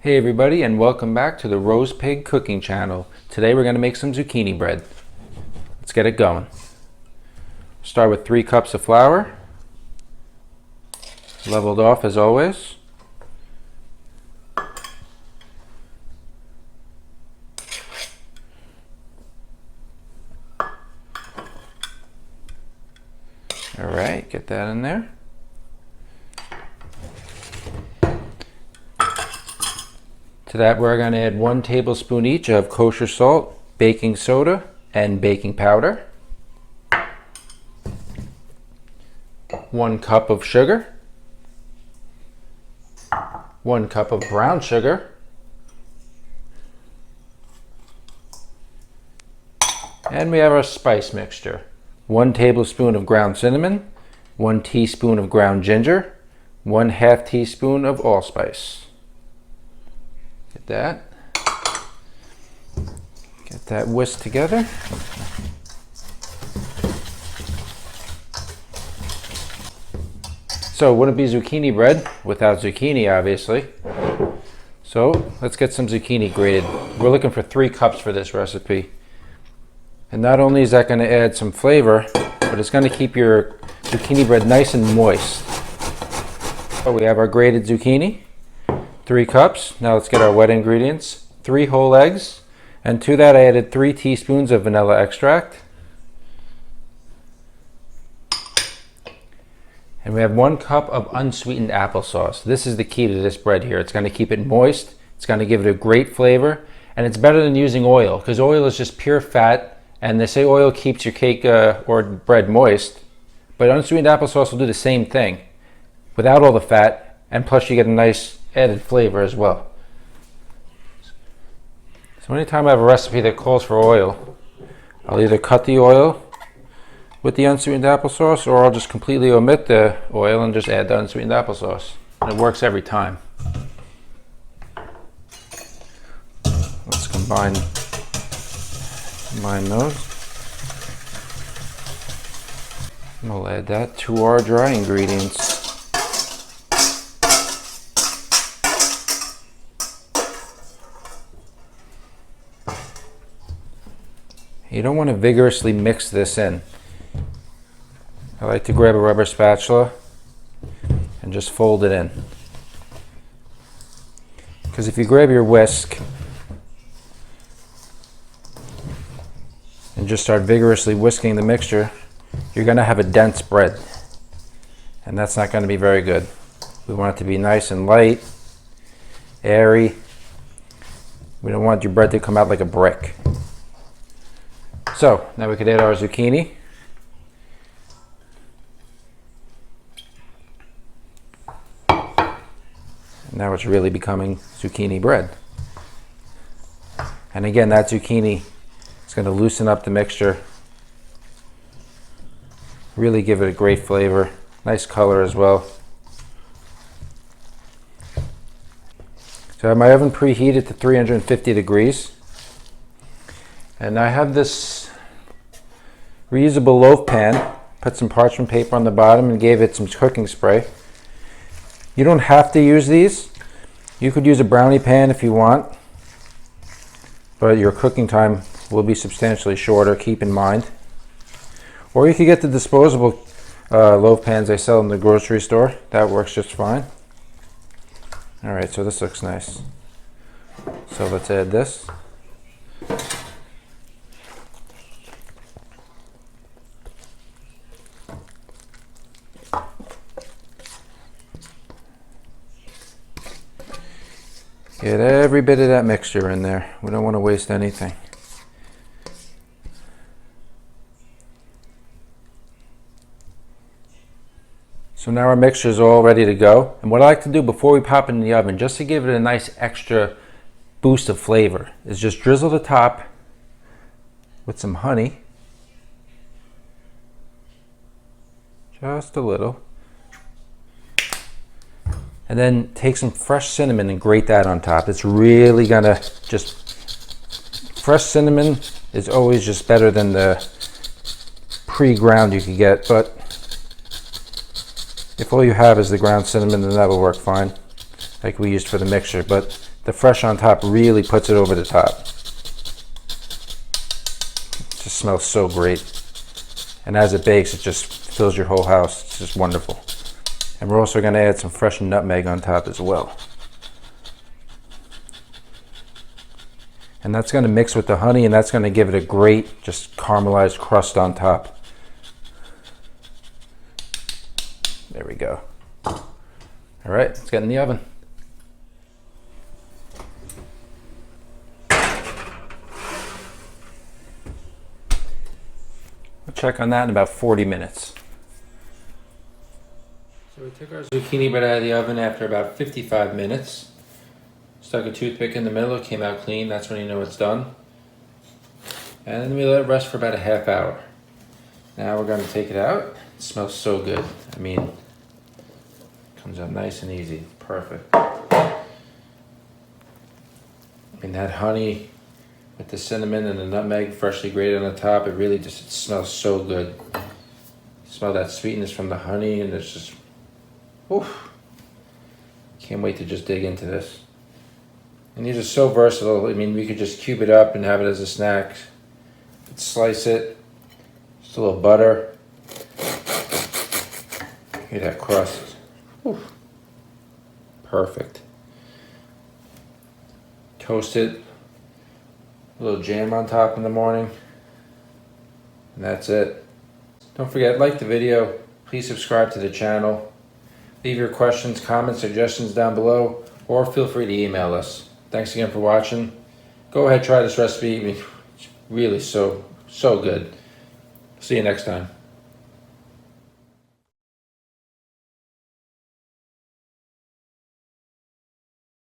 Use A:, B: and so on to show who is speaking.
A: Hey everybody, and welcome back to the Rose Pig Cooking Channel. Today we're going to make some zucchini bread. Let's get it going. Start with 3 cups of flour, leveled off as always. Alright, get that in there. To that we're going to add 1 tablespoon each of kosher salt, baking soda, and baking powder. 1 cup of sugar. 1 cup of brown sugar. And we have our spice mixture. 1 tablespoon of ground cinnamon, 1 teaspoon of ground ginger, 1/2 teaspoon of allspice. Get that whisked together. So it wouldn't be zucchini bread without zucchini, obviously. So let's get some zucchini grated. We're looking for 3 cups for this recipe. And not only is that going to add some flavor, but it's going to keep your zucchini bread nice and moist. So we have our grated zucchini. 3 cups. Now let's get our wet ingredients. 3 whole eggs, and to that I added 3 teaspoons of vanilla extract. And we have 1 cup of unsweetened applesauce. This is the key to this bread here. It's going to keep it moist, it's going to give it a great flavor, and it's better than using oil, because oil is just pure fat, and they say oil keeps your cake or bread moist, but unsweetened applesauce will do the same thing without all the fat, and plus you get a nice added flavor as well. So anytime I have a recipe that calls for oil, I'll either cut the oil with the unsweetened applesauce, or I'll just completely omit the oil and just add the unsweetened applesauce. And it works every time. Let's combine those. And we'll add that to our dry ingredients. You don't want to vigorously mix this in. I like to grab a rubber spatula and just fold it in. Because if you grab your whisk and just start vigorously whisking the mixture, you're going to have a dense bread. And that's not going to be very good. We want it to be nice and light, airy. We don't want your bread to come out like a brick. So now we could add our zucchini. Now it's really becoming zucchini bread. And again, that zucchini is going to loosen up the mixture, really give it a great flavor, nice color as well. So I have my oven preheated to 350 degrees. And I have this reusable loaf pan, put some parchment paper on the bottom and gave it some cooking spray. You don't have to use these. You could use a brownie pan if you want, but your cooking time will be substantially shorter, keep in mind. Or you could get the disposable loaf pans they sell in the grocery store. That works just fine. Alright, so this looks nice. So let's add this. Get every bit of that mixture in there. We don't want to waste anything. So now our mixture is all ready to go. And what I like to do before we pop it in the oven, just to give it a nice extra boost of flavor, is just drizzle the top with some honey. Just a little. And then take some fresh cinnamon and grate that on top. It's really gonna fresh cinnamon is always just better than the pre-ground you could get, but if all you have is the ground cinnamon, then that'll work fine. like we used for the mixture, but the fresh on top really puts it over the top. It just smells so great. And as it bakes, it just fills your whole house. It's just wonderful. And we're also going to add some fresh nutmeg on top as well. And that's going to mix with the honey, and that's going to give it a great, just caramelized crust on top. There we go. All right, let's get in the oven. We'll check on that in about 40 minutes. So we took our zucchini bread out of the oven after about 55 minutes. Stuck a toothpick in the middle, it came out clean, that's when you know it's done. And then we let it rest for about a half hour. Now we're going to take it out. It smells so good. I mean, comes out nice and easy, perfect. I mean, that honey with the cinnamon and the nutmeg freshly grated on the top, it really just, it smells so good. You smell that sweetness from the honey, and it's just, oof. Can't wait to just dig into this. And these are so versatile. I mean, we could just cube it up and have it as a snack. Slice it, just a little butter. Look at that crust. Oof. Perfect. Toast it, a little jam on top in the morning, and that's it. Don't forget, like the video, please subscribe to the channel. Leave your questions, comments, suggestions down below, or feel free to email us. Thanks again for watching. Go ahead, try this recipe. I mean, it's really so good. See you next time.